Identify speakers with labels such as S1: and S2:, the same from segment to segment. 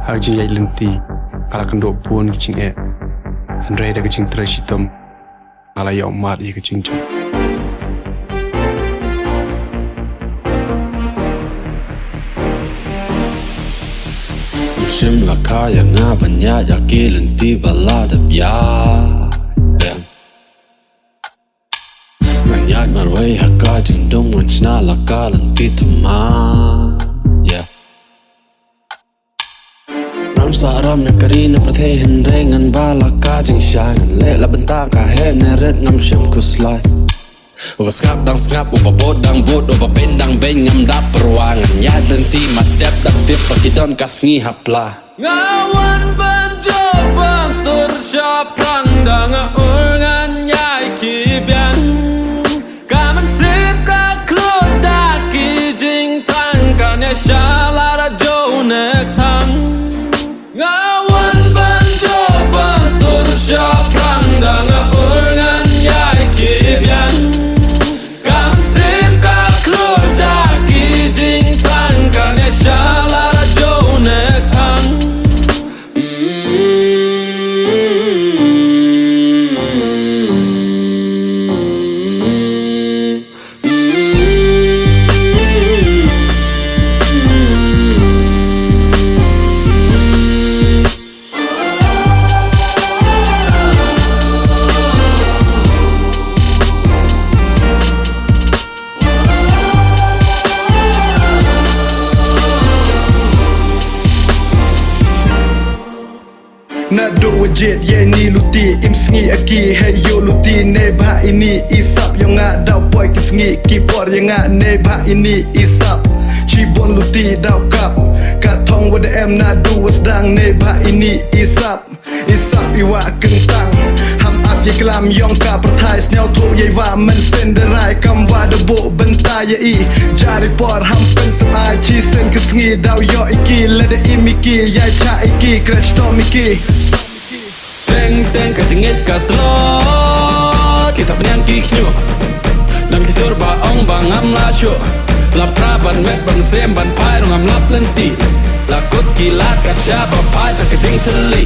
S1: Hak jing yai lenti kala kendok pun kicing Andre da kicing terasitam ala ya umat i kicing cok
S2: Musim laka yang banyak yaki lenti vala da biya Banyak marwai haka jindong wancina laka lenti tema Saram na karina prathe henre ngan bala ka jing sha ngan le la benta ka he ne red ngam shim kuslai Uba skap dang skap uba bod dang bod uba ben dang ben ngam dap perwangan ya denti madep dak tip pakidon kasngi hapla
S3: Ngawan banjobang tur syapang dang urngan nyai kibian Kaman sip ka kloda ki jing tang kan ya shalara jo nek tang Ngawan banjobang tur syapang dang urngan nyai kibian Kaman sip ka kloda ki jing tang kan ya shalara jo nek tang
S4: Nak do wajit ye ni luti im sengi aki hey yo luti ne bah ini isap yang ngak dau poi ki sengi kipor yang ngak ne bah ini isap cibon luti dau kap kat thong wad em nak do wasdang ne bah ini isap iwa kentang ham ap ye kelam yong ka perthai snel tho ye wa men senderai kam wa de bo benta ye I jari por ham pen samai chi sen ki sengi dau yo iki lede imiki ya cha iki crash to miki
S3: Teng ka jengit ka tlot kita penyan ki knyo dan kisur ba ong bangam la syo la praban met ban sem ban pai rong am lap lenti la kut kilat ka sha ba pai ta ka jing tli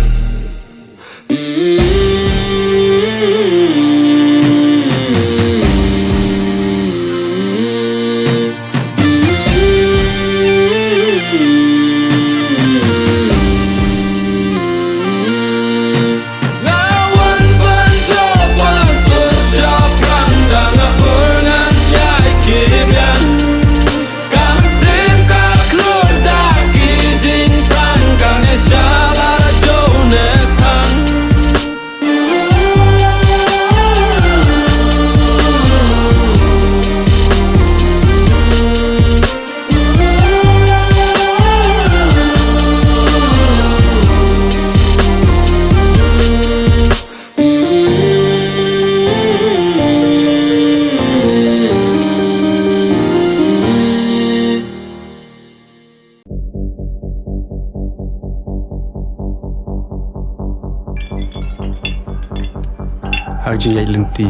S1: Hak jing yai lenti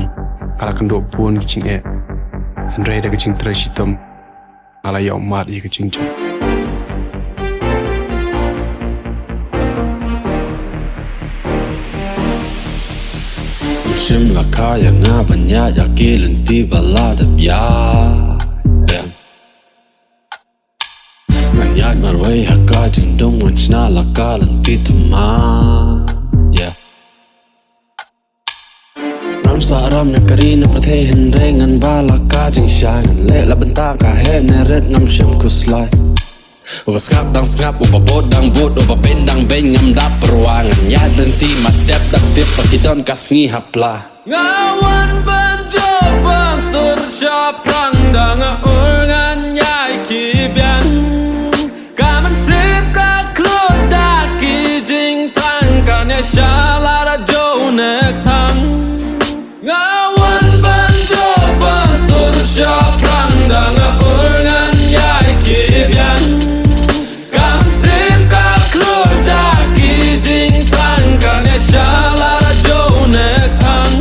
S1: kala kendok pun kicing Andre da kicing terasitam ala ya umat i kicing cok
S2: Musim laka yang banyak yaki lenti vala da biya Banyak marwai haka jindong wancina laka lenti tema Saram na karina prathe henre ngan bala ka jing sha ngan le la benta ka he ne red ngam shim kuslai Uba skap dang skap uba bod dang bod uba ben dang ben ngam dap perwangan ya denti madep dak tip pakidon kasngi hapla
S3: Ngawan banjobang tur syapang dang urngan nyai kibian Kaman sip ka kloda ki jing tang kan ya shalara jo nek tang Ngawan banjobang tur syapang dang urngan nyai kibian Kaman sip ka kloda ki jing tang kan ya shalara jo nek tang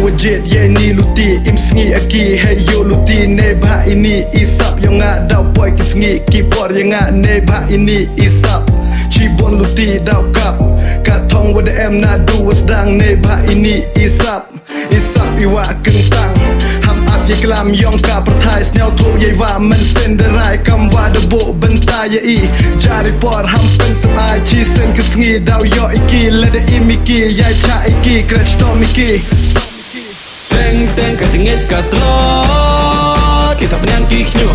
S4: wajit ye ni luti im sngi aki hey yo luti ne ba ini isap yang ada boy kisngi kipor yang ne ba ini isap Cibon luti dau kap kat thong wada em na du wasdang ne ba ini isap iwa kentang ham ap ye klam yong ka perthai snel thu ye wa men sen de rai kam wa de bo benta ye I jari por ham pen sam ai chi sen kisngi dau yo iki le de imiki ya cha iki krach to miki
S3: Teng teng ka cingit ka tlot Kita penyan ki knyo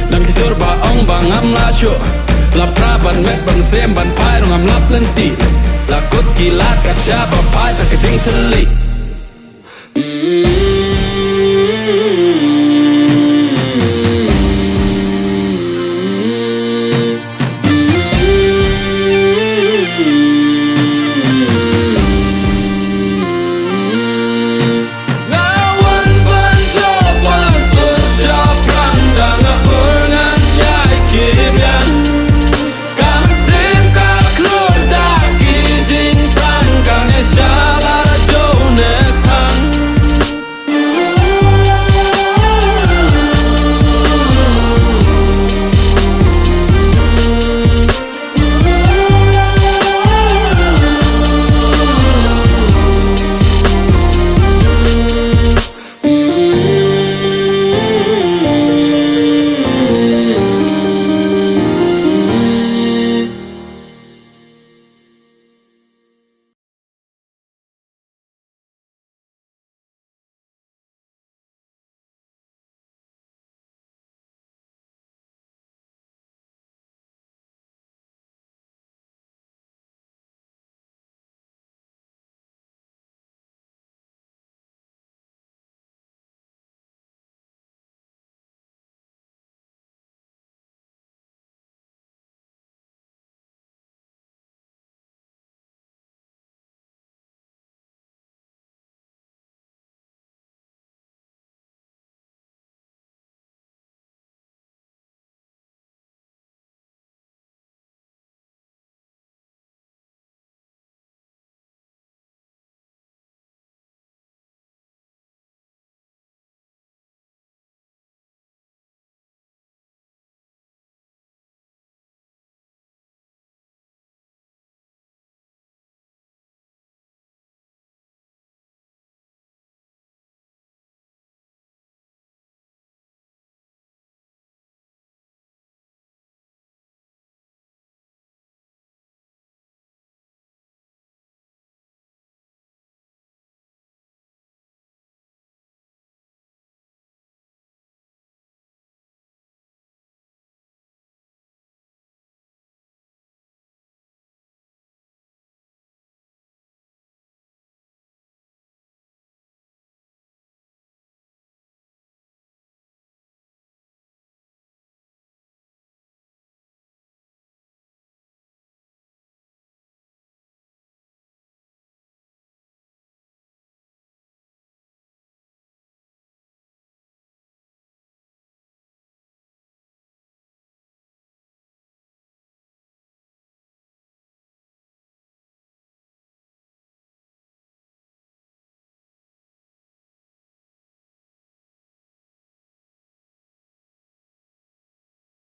S3: Dan kisur ba ong ba ngam la syo La pra ban met ban sem ban pai rong am lap lenti La kut kilat kat sya ba pai ta ka cing teli